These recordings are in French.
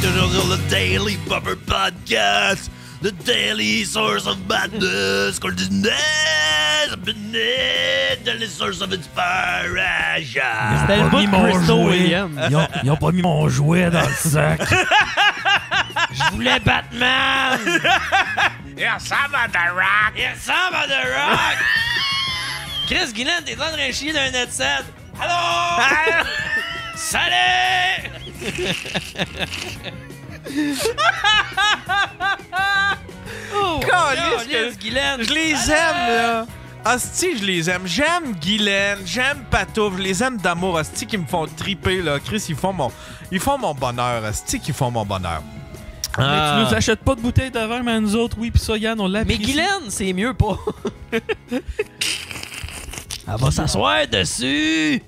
toujours sur le Daily Buffer Podcast, the daily source of madness, coordinates, daily source of inspiration. C'était le bout de Crystal Williams. Ils ont pas mis mon jouet dans le sac. Je voulais Batman! Il ressemble à The Rock. Il ressemble à The Rock! Chris Gillen, t'es en train de chier d'un headset. Allô? Salut! Oh, Caliste, Guylaine. je les aime, là. Asti, je les aime. J'aime Guylaine, j'aime Patouf, je les aime d'amour. Asti, qui me font triper, là. Chris, ils font mon bonheur. Asti, qui font mon bonheur. Mais tu nous achètes pas de bouteille de vin, mais nous autres, oui, pis ça, Yann, on l'a Mais Guylaine, c'est mieux pas. Elle va s'asseoir dessus.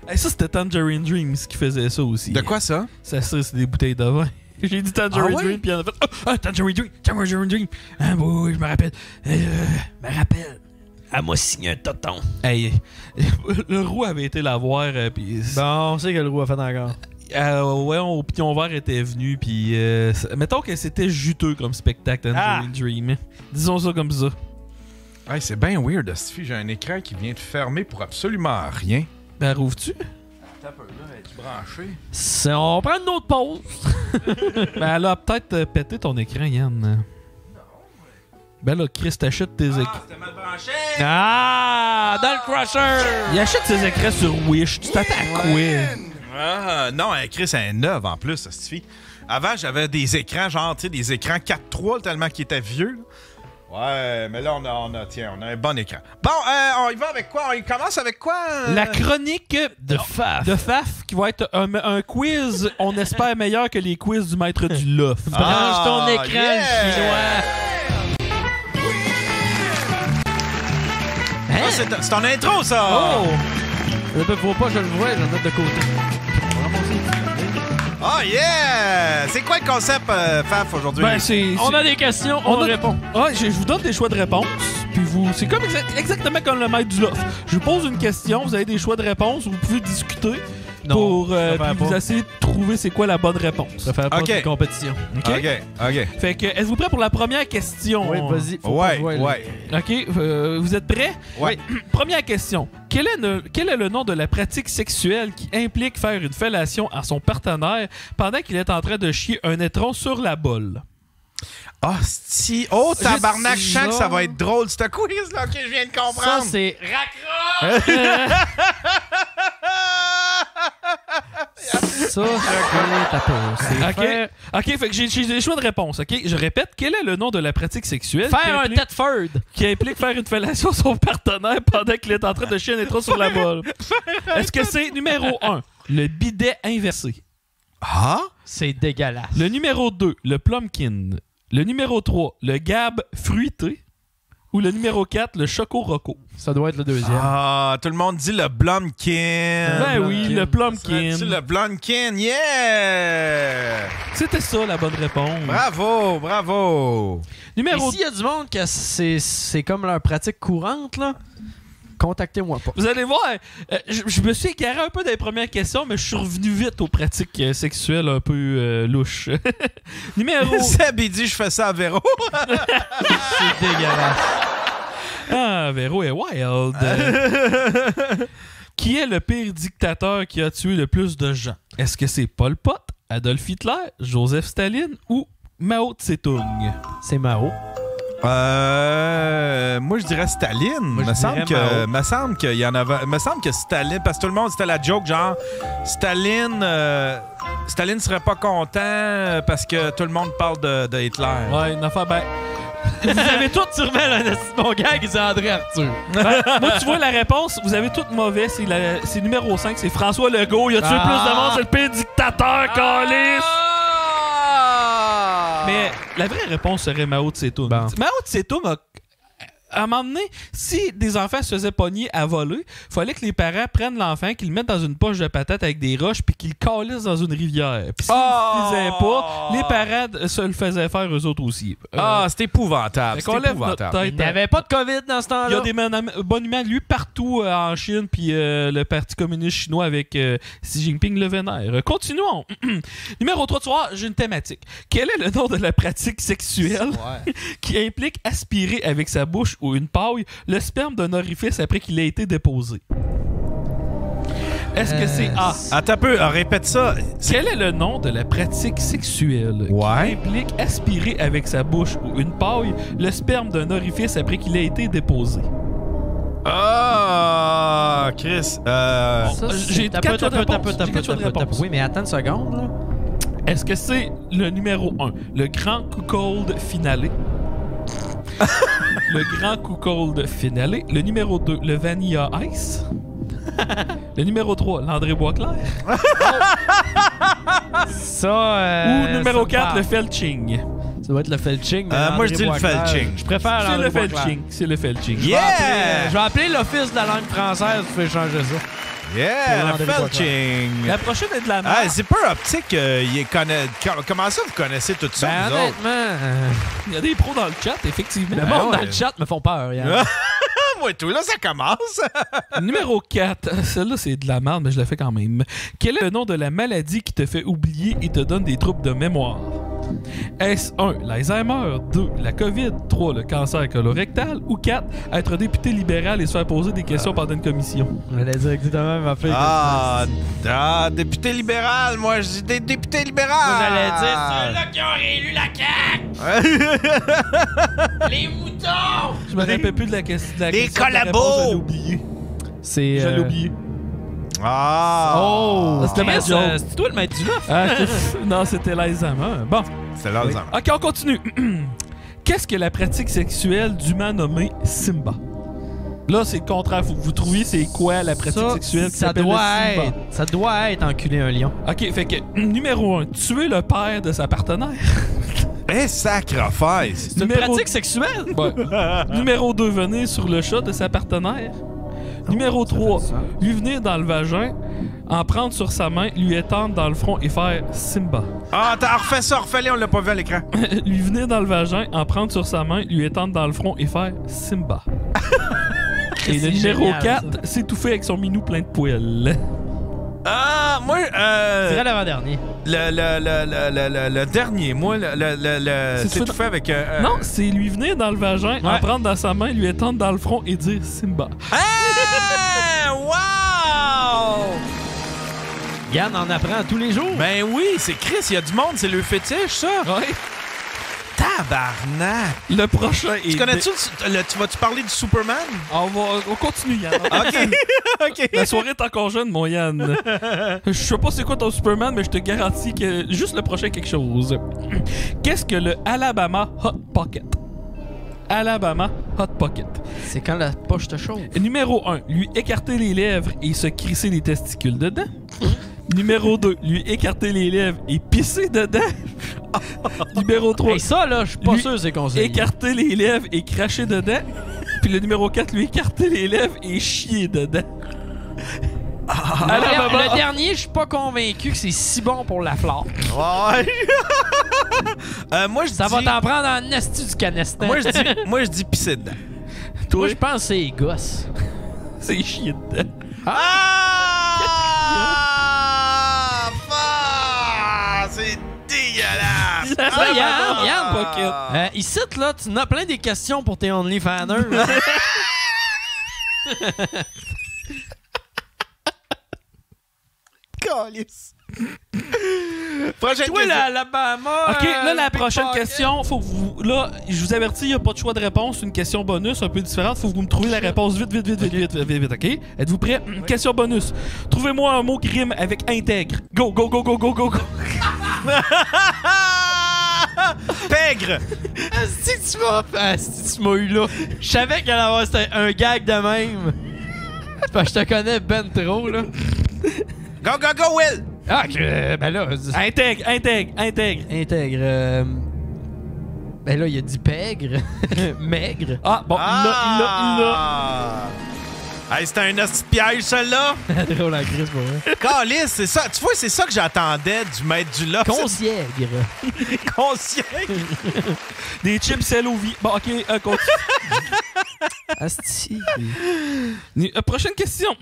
Hey, ça, c'était Tangerine Dreams qui faisait ça aussi. De quoi ça? Ça, c'est des bouteilles de vin. J'ai dit Tangerine Dream, puis il en a fait Tangerine Dream. Ah, oui, je me rappelle. Elle m'a signé un toton. Hey, le roux avait été la voir, puis. Bon, on sait que le roux a fait encore. Ouais, au Pignon Vert était venu, puis. Mettons que c'était juteux comme spectacle, Tangerine Dream. Disons ça comme ça. Hey, c'est bien weird, Asti. J'ai un écran qui vient de fermer pour absolument rien. Ben, rouvres-tu? Attends un peu, là, es-tu branché? On prend une autre pause. Ben, elle a peut-être pété ton écran, Yann. Non. Ben là, Chris, t'achètes tes écrans. C'était mal branché! Ah! Dans le crusher! Il achète ses écrans sur Wish. Tu t'attends à quoi? Ah, non, Chris, c'est un 9 en plus, ça suffit. Avant, j'avais des écrans, genre, tu sais, des écrans 4.3 tellement qu'ils étaient vieux. Là. Ouais, mais là, on a un bon écran. Bon, on y va avec quoi? On commence avec quoi? La chronique de Faf, qui va être un quiz, on espère, meilleur que les quiz du maître du loft. Branche ton écran, yeah! le chinois. Ah, c'est ton intro, ça! Oh! Faut pas que je le vois, je vais le mettre de côté. Oh, yeah! C'est quoi le concept, Faf, aujourd'hui? Ben, On a des questions, on répond. Ah, je vous donne des choix de réponse. Puis c'est comme exactement comme le maître du loft. Je vous pose une question, vous avez des choix de réponse, vous pouvez discuter pour puis vous essayez de trouver c'est quoi la bonne réponse. Ça fait pas de compétition. OK. Fait que, êtes-vous prêts pour la première question? Oui, vas-y. Ouais. OK, vous êtes prêts? Ouais. Première question. Quel est le nom de la pratique sexuelle qui implique faire une fellation à son partenaire pendant qu'il est en train de chier un étron sur la bolle? Oh, tabarnak, je sens que ça va être drôle, ce quiz-là, que je viens de comprendre. Ça, c'est raccroche! Ça, OK, fait que j'ai des choix de réponse. OK, je répète, quel est le nom de la pratique sexuelle faire un Tedford qui implique faire une fellation à son partenaire pendant qu'il est en train de chier un étron sur la bolle? Est-ce que c'est numéro 1, le bidet inversé? Ah? C'est dégueulasse. Le numéro 2, le plumpkin. Le numéro 3, le gab fruité. Ou le numéro 4, le choco roco. Ça doit être le deuxième. Ah, tout le monde dit le Blumkin. Ben oui, le plumpkin. Le Blumkin, yeah! C'était ça la bonne réponse. Bravo! Numéro... S'il y a du monde que c'est comme leur pratique courante, là, contactez-moi pas. Vous allez voir, je me suis égaré un peu dans les premières questions, mais je suis revenu vite aux pratiques sexuelles un peu louches. Numéro... Seb, il dit je fais ça à Véro. C'est dégueulasse. Ah, Véro est wild. Qui est le pire dictateur qui a tué le plus de gens? Est-ce que c'est Pol Pot, Adolf Hitler, Joseph Staline ou Mao Tse-tung? C'est Mao. Moi, je dirais Staline. Me semble qu'il y en avait. Me semble que Staline, parce que tout le monde c'était la joke, genre Staline serait pas content parce que tout le monde parle de Hitler. Ouais, une affaire. Ben, vous avez toutes sûrement mon gars qui c'est André Arthur. Ben, moi, tu vois la réponse, vous avez toutes mauvais. C'est numéro 5, c'est François Legault. Il a tué plus de monde, c'est le pire dictateur, câlisse. Mais la vraie réponse serait Mao Tse-tung. Bon. Mao Tse-tung à un moment donné, si des enfants se faisaient pogner à voler, fallait que les parents prennent l'enfant, qu'ils le mettent dans une poche de patates avec des roches, puis qu'ils le calissent dans une rivière. Puis s'ils le faisaient pas, les parents se le faisaient faire eux autres aussi. c'est épouvantable. C'est épouvantable. Il n'y avait pas de COVID dans ce temps-là. Il y a des monuments de lui partout en Chine, puis le Parti communiste chinois avec Xi Jinping le vénère. Continuons. Numéro 3 de soir, j'ai une thématique. Quel est le nom de la pratique sexuelle qui implique aspirer avec sa bouche ou une paille le sperme d'un orifice après qu'il ait été déposé? Est-ce que c'est A? Attends un peu, répète ça. Quel est le nom de la pratique sexuelle qui implique aspirer avec sa bouche ou une paille le sperme d'un orifice après qu'il ait été déposé? Ah, Chris. J'ai 4 choix de réponse. Oui, mais attends une seconde, là. Est-ce que c'est le numéro 1, le grand cuckold finale? Le grand cuckold finale. Le numéro 2, le Vanilla Ice. Le numéro 3, l'André Boisclair. Ou numéro 4, le Felching. Ça doit être le Felching. Moi, je dis le Felching. Je préfère l'André Boisclair. C'est le Felching. Je vais appeler l'Office de la langue française pour faire changer ça. Yeah, le Felching. La prochaine est de la merde. Ah, Zipper Optique, comment ça vous connaissez tout ça, vous autres? Honnêtement, il y a des pros dans le chat, effectivement. le monde dans le chat me font peur. Moi tout, là, ça commence. Numéro 4. Celle-là, c'est de la merde, mais je la fais quand même. Quel est le nom de la maladie qui te fait oublier et te donne des troubles de mémoire? Est-ce 1, l'Alzheimer, 2, la COVID, 3, le cancer colorectal ou 4, être député libéral et se faire poser des questions pendant une commission? Je vais dire exactement ma fille. Député libéral, moi je dis député libéral. Vous allez dire ceux-là qui ont réélu la CAQ. Les moutons. Je me rappelle plus de la question. Les collabos. Je l'ai oublié. Je l'ai oublié. C'était c'est toi le maître du loft. Non, c'était l'Alzheimer. Bon. C'est l'Alzheimer. OK, on continue. Qu'est-ce que la pratique sexuelle d'humain nommé Simba? Là, c'est le contraire. Faut que vous trouviez c'est quoi la pratique sexuelle qui s'appelle Simba. Ça doit être enculer un lion. OK, fait que numéro 1, tuer le père de sa partenaire. Sacrifice. C'est une pratique sexuelle? Ouais. Numéro 2, venir sur le chat de sa partenaire. Numéro 3, lui venir dans le vagin, en prendre sur sa main, lui étendre dans le front et faire Simba. Refais ça, refais-le, on l'a pas vu à l'écran. Lui venir dans le vagin, en prendre sur sa main, lui étendre dans le front et faire Simba. Et le numéro 4, s'étouffer avec son minou plein de poils. Moi, je dirais l'avant-dernier. Le dernier, moi, c'est tout fait avec... Non, c'est lui venir dans le vagin, en prendre dans sa main, lui étendre dans le front et dire Simba. Wow! Yann en apprend tous les jours. Ben oui, c'est Chris, il y a du monde, c'est le fétiche, ça. Ouais. Tabarnak! Le prochain est... Tu connais-tu tu vas-tu parler du Superman? On continue, Yann. OK. La soirée est encore jeune, mon Yann. Je sais pas c'est quoi ton Superman, mais je te garantis que juste le prochain quelque chose. Qu'est-ce que le Alabama Hot Pocket? Alabama Hot Pocket. C'est quand la poche te chauffe. Numéro 1, lui écarter les lèvres et se crisser les testicules dedans. Numéro 2, lui écarter les lèvres et pisser dedans. Numéro 3, hey, ça là, je suis pas sûr c'est conseillé. Écarter les lèvres et cracher dedans. Puis le numéro 4, lui écarter les lèvres et chier dedans. Le dernier, je suis pas convaincu que c'est si bon pour la flore. Ouais. Moi, ça va t'en prendre en esti du canestin. Moi, je dis pisser dedans. Toi, je pense que c'est gosses. C'est chier dedans. C'est dégueulasse! Yann, ici, là, tu n'as plein des questions pour tes OnlyFanners. Calice. Prochaine question. l'Alabama. OK, là, la prochaine question, faut que vous... Là, je vous avertis, il n'y a pas de choix de réponse. Une question bonus un peu différente. Faut que vous me trouviez la réponse vite, OK? Êtes-vous prêts? Question bonus. Trouvez-moi un mot qui rime avec intègre. Go. Pègre! Si tu m'as eu là. Je savais qu'il allait avoir un gag de même. Parce que je te connais ben trop, là. Go, Will! Ben là... Intègre. Intègre. Ben là, il a dit pègre. Maigre. Ah, bon, il l'a. Hey, c'était un hostie de piège, celui-là! Drôle en crise pour vrai. Calice, c'est ça. Tu vois, c'est ça que j'attendais du maître du loft. Consiègre. Concierge. Des chips LOV. Bon, OK, continue. Asti. Prochaine question.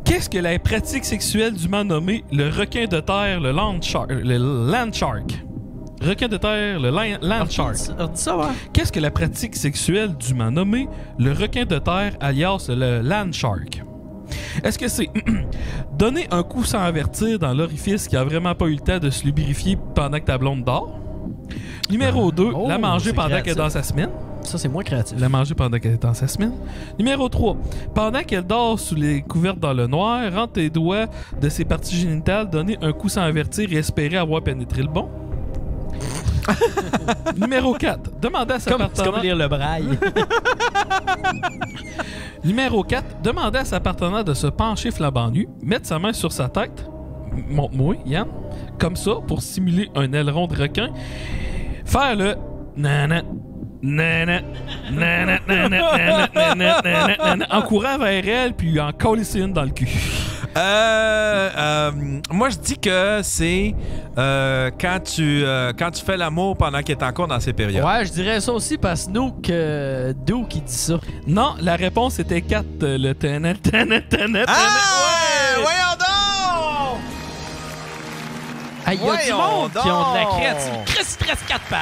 Qu'est-ce que la pratique sexuelle dûment nommée le requin de terre, le land shark? Requin de terre, le land shark. Dis ça, ouais. Qu'est-ce que la pratique sexuelle dûment nommée le requin de terre, alias le land shark? Est-ce que c'est donner un coup sans avertir dans l'orifice qui a vraiment pas eu le temps de se lubrifier pendant que ta blonde dort? Numéro 2, Oh, la manger c'est pendant qu'elle est créatif. dans sa semaine. Ça, c'est moins créatif. La manger pendant qu'elle est dans sa semaine. Numéro 3. Pendant qu'elle dort sous les couvertes dans le noir, rentre tes doigts de ses parties génitales, donner un coup sans avertir et espérer avoir pénétré le bon. Numéro 4. Demander à sa C'est partenaire... comme lire le braille. Numéro 4. Demander à sa partenaire de se pencher flambant nu, mettre sa main sur sa tête. Montre-moi, Yann. Comme ça, pour simuler un aileron de requin. Faire le... Nana. Nana, nana, nana, nana, nana, nana, nana, en courant vers elle, puis en colisser une dans le cul. Moi, je dis que c'est quand tu fais l'amour pendant qu'elle est encore dans ses périodes. Ouais, je dirais ça aussi parce que Doux qui dit ça. Non, la réponse était 4. Le tana, tana, tana, tana. Ah ouais! Voyons donc! Il y a du Voyons monde qui ont de la donc! créativité. Chris, il te reste 4 pattes.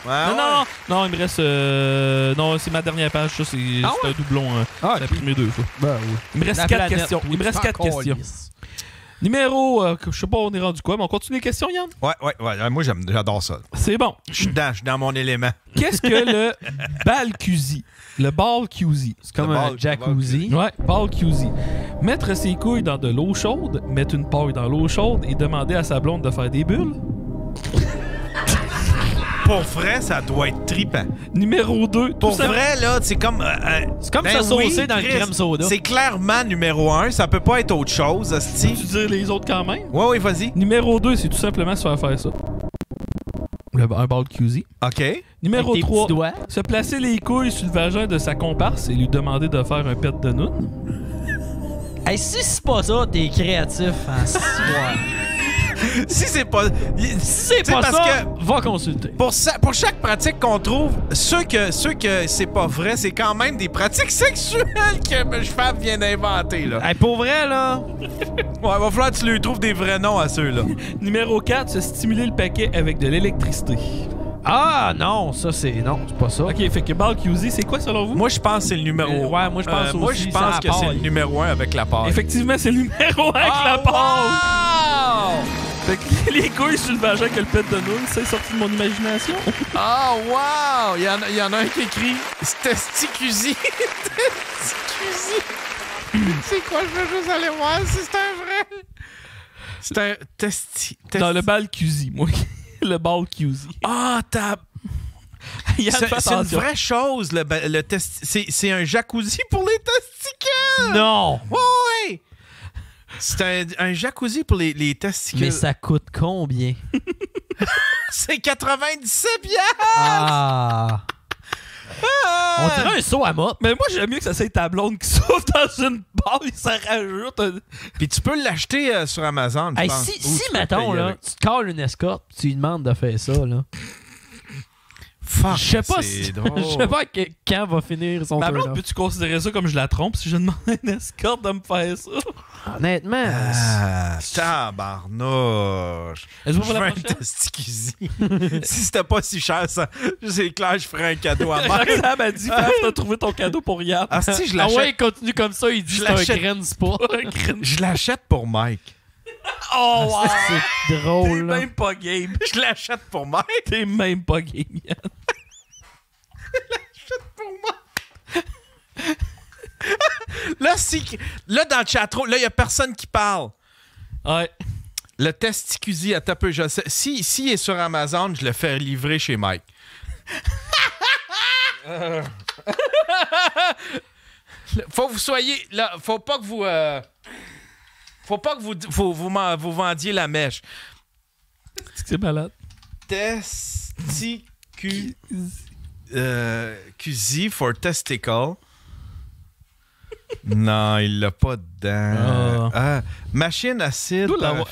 Ouais, Non, il me reste... non, c'est ma dernière page, ça, c'est Ah c'est un doublon. J'ai imprimé 2 fois. Ben oui. Il me reste 4 questions. Il me reste 4 questions. Numéro... je sais pas, on est rendu quoi, mais on continue les questions, Yann? Ouais. Moi, j'adore ça. C'est bon. Je suis dans mon élément. Qu'est-ce que le balcusi? Le balcusi. C'est comme un jacuzzi. Ouais, balcusi. Mettre ses couilles dans de l'eau chaude, mettre une paille dans l'eau chaude et demander à sa blonde de faire des bulles. Pour vrai, ça doit être trippant. Numéro 2. Pour vrai, là, c'est comme... C'est comme ben ça saucer oui, dans le Chris, crème soda. C'est clairement numéro 1. Ça peut pas être autre chose, hostie. Tu dis les autres quand même? Ouais, vas-y. Numéro 2, c'est tout simplement se faire ça. Un balcusi. OK. Numéro Avec tes 3. petits doigts. Se placer les couilles sur le vagin de sa comparse et lui demander de faire un pet de noun. Hey, si c'est pas ça, t'es créatif en 6 mois. Si c'est pas... Si c'est pas parce ça, que- va consulter. Pour chaque pratique qu'on trouve, ceux que c'est pas vrai, c'est quand même des pratiques sexuelles que Fab vient d'inventer, là. Hey, pour vrai, là, Ouais, va falloir que tu lui trouves des vrais noms à ceux-là. Numéro 4, se stimuler le paquet avec de l'électricité. ah non, ça c'est... Non, c'est pas ça. Ok, fait que balcusi, c'est quoi selon vous? Moi, je pense que c'est le numéro... Ouais, moi, je pense aussi, Moi, je c'est pense la que c'est le paille. numéro 1 avec la paille. Effectivement, c'est le numéro 1 avec la paille. Oh! Fait que les couilles sur le vagin que le pet de noun, c'est sorti de mon imagination. Oh, wow! Il y en a un qui écrit Testicusi. Testicusi. C'est quoi? Je veux juste aller voir si c'est un vrai. C'est un Dans le balcusi, moi. Le balcusi. Ah, t'as... Yann, fais C'est une attention. vraie chose, c'est un jacuzzi pour les testicules! Non! Ouais! C'est un jacuzzi pour les testicules. Mais ça coûte combien? C'est 97 piastres! Ah! On Ah! dirait un saut à mop. Mais moi, j'aime mieux que ça soit ta blonde qui sauve dans une balle, ça rajoute un... Puis tu peux l'acheter sur Amazon, je Hey, pense. si, Ou tu peux mettons, payer là, avec. tu te colles une escorte pis tu lui demandes de faire ça, là. Fuck, Je sais pas c'est si... drôle. Je sais pas quand va finir son Ma tour, blonde, là. peux-tu considérer ça comme je la trompe si je demande à une escorte de me faire ça? Honnêtement... Ah, tabarnouche. Est-ce que Je pour veux la un prochaine? testicusi. Si c'était pas si cher, ça, c'est clair, je ferais un cadeau à Mike. Roxane m'a dit, Faf, t'as trouvé ton cadeau pour Yann. Ah, si, je Ah l'achète. ouais, il continue comme ça, il dit Je c'est un l'achète. grain spa. Je l'achète pour Mike. Oh, wow! C'est T'es drôle, là. même pas game. Je l'achète pour Mike. T'es même pas game, Yann. Là, là dans le chatroom, là, il y a personne qui parle. Ouais. Le testicusi, attends un peu, je sais. Si il est sur Amazon, je le fais livrer chez Mike. Faut que vous soyez... Là, faut pas que vous... faut pas que vous vendiez la mèche. C'est malade. Testicusi. QZ for testicle. Non, il l'a pas dedans. Machine acide.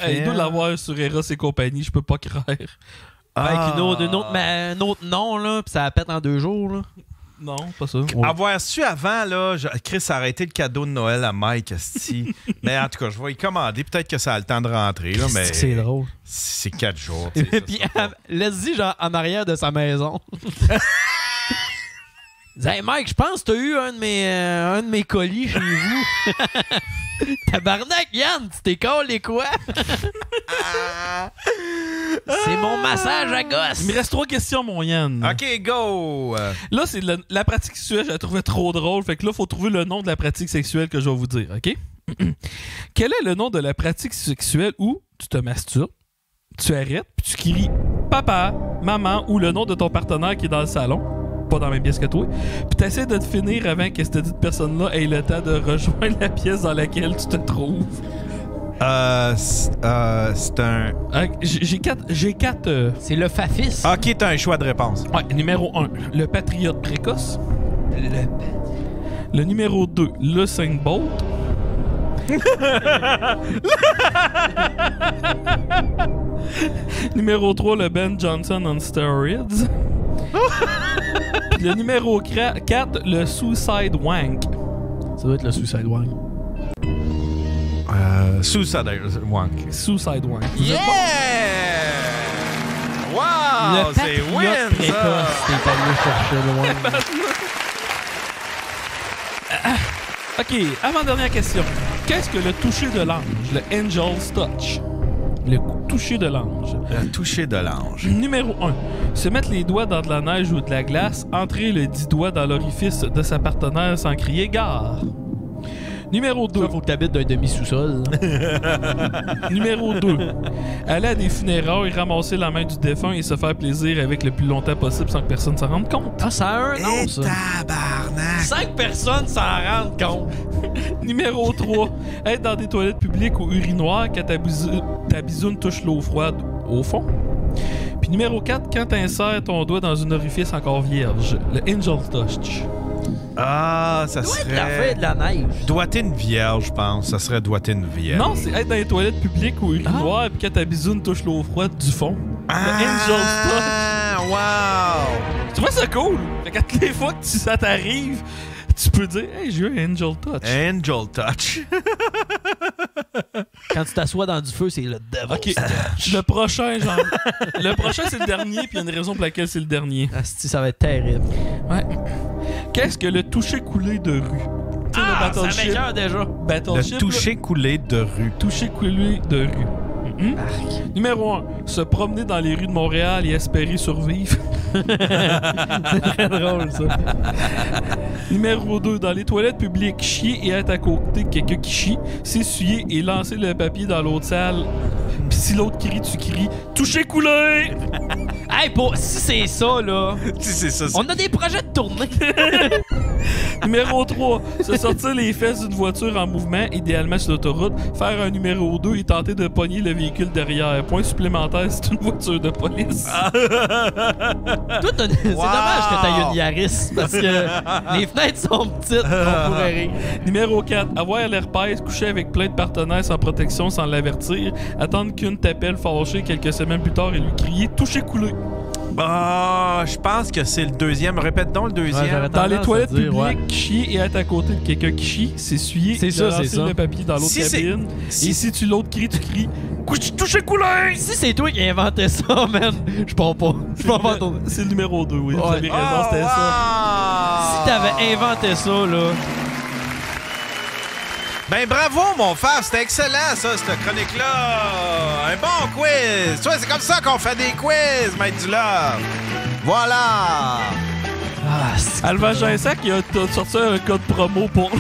Il doit l'avoir sur Eros et compagnie, je peux pas croire. Avec un autre nom, là, pis ça pète en 2 jours, là. Non, pas ça. Avoir su avant, là, Chris a arrêté le cadeau de Noël à Mike, esti. Mais en tout cas, je vais y commander. Peut-être que ça a le temps de rentrer, là, mais... C'est drôle. C'est 4 jours. Puis, laisse-y, genre, en arrière de sa maison. Hey Mike, je pense que t'as eu un de mes colis chez vous. Tabarnak, Yann, tu t'es collé quoi? C'est mon massage à gosse. Il me reste 3 questions, mon Yann. OK, go! Là, c'est la pratique sexuelle, je la trouvais trop drôle. Fait que là, il faut trouver le nom de la pratique sexuelle que je vais vous dire, OK? Quel est le nom de la pratique sexuelle où tu te masturbes, tu arrêtes, puis tu cries « Papa, maman » ou le nom de ton partenaire qui est dans le salon, pas dans la même pièce que toi, puis tu essaies de te finir avant que cette dite personne-là ait le temps de rejoindre la pièce dans laquelle tu te trouves? C'est un... J'ai 4... C'est le Fafis. OK, t'as un choix de réponse. Ouais, numéro 1, le patriote précoce. Le numéro 2, le 5 Bolt. Numéro 3, le Ben Johnson on steroids. Le numéro 4, le Suicide Wank. Ça doit être le Suicide Wank. Suicide Wank. Suicide Wank. Yeah! Wow! C'est win, ça! T'es allé chercher loin. OK, avant-dernière question. Qu'est-ce que le toucher de l'ange? Le Angel's Touch. Le toucher de l'ange. Le toucher de l'ange. Numéro 1. Se mettre les doigts dans de la neige ou de la glace, entrer le 10 doigts dans l'orifice de sa partenaire sans crier « Gare ». Numéro 2. Faut que t'habites d'un demi-sous-sol. Numéro 2. Aller à des funérailles, ramasser la main du défunt et se faire plaisir avec le plus longtemps possible sans que personne s'en rende compte. Ah, ça a un nom, ça. Tabarnak! 5 personnes s'en rendent compte. Numéro 3. Être dans des toilettes publiques ou urinoirs quand ta bisoune touche l'eau froide au fond. Puis numéro 4. Quand t'insères ton doigt dans une orifice encore vierge. Le Angel Touch. Ah, ça Doit serait... être la fête de la neige. Doigter une vierge, je pense. Ça serait doigter une vierge. Non, c'est être dans les toilettes publiques ou urinoirs puis quand ta bisoune touche l'eau froide du fond. Le Angel Touch. Ah, wow! Tu vois, c'est cool. Fait que toutes les fois que ça t'arrive, tu peux dire « Hey, j'ai eu un Angel Touch. » Angel Touch. Quand tu t'assois dans du feu, c'est le Devil's OK. Touch. Le prochain, le prochain, c'est le dernier, puis il y a une raison pour laquelle c'est le dernier. Asti, ça va être terrible. Ouais. Qu'est-ce que le toucher coulé de rue? Tu sais, le C'est Battleship. meilleur déjà. Battleship, Le toucher coulé de rue. là, toucher coulé de rue. Numéro 1. Se promener dans les rues de Montréal et espérer survivre. C'est très drôle, ça. Numéro 2. Dans les toilettes publiques, chier et être à côté de quelqu'un qui chie, s'essuyer et lancer le papier dans l'autre salle. Pis si l'autre crie, tu cries « Toucher coulé! » Hey, si c'est ça, là, Si c'est ça, on a des projets de tournée. Numéro 3. Se sortir les fesses d'une voiture en mouvement, idéalement sur l'autoroute, faire un numéro 2 et tenter de pogner le véhicule derrière. Point supplémentaire, c'est une voiture de police. Toi, c'est dommage que t'aies une Yaris, parce que les fenêtres sont petites, on pourrait rire. Numéro 4. Avoir l'herpès, coucher avec plein de partenaires sans protection, sans l'avertir, attendre qu'une t'appelle fâché quelques semaines plus tard et lui crier « Toucher coulé ». Ah, je pense que c'est le deuxième. Répète donc le deuxième. Ouais, Dans les tendance toilettes à dire, publiques, chier et être à côté de quelqu'un qui chie, s'essuyer, C'est ça, lancer c'est ça. le papier dans l'autre Si c'est- cabine. si- Et si tu l'autre crie, tu cries « Toucher coulé ». Si c'est toi qui inventais ça, man, je pars pas. Je pars pas ton... C'est le numéro 2, oui. Vous Ouais. avez raison, c'était ça. Si t'avais inventé ça, là... Ben bravo, mon frère. C'était excellent, ça, cette chronique-là. Un bon quiz. Tu vois, c'est comme ça qu'on fait des quiz, Maître du Love. Voilà. Ah, c'est Alva Ginsac, il a sorti un code promo pour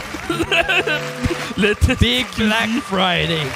le Big Black Friday.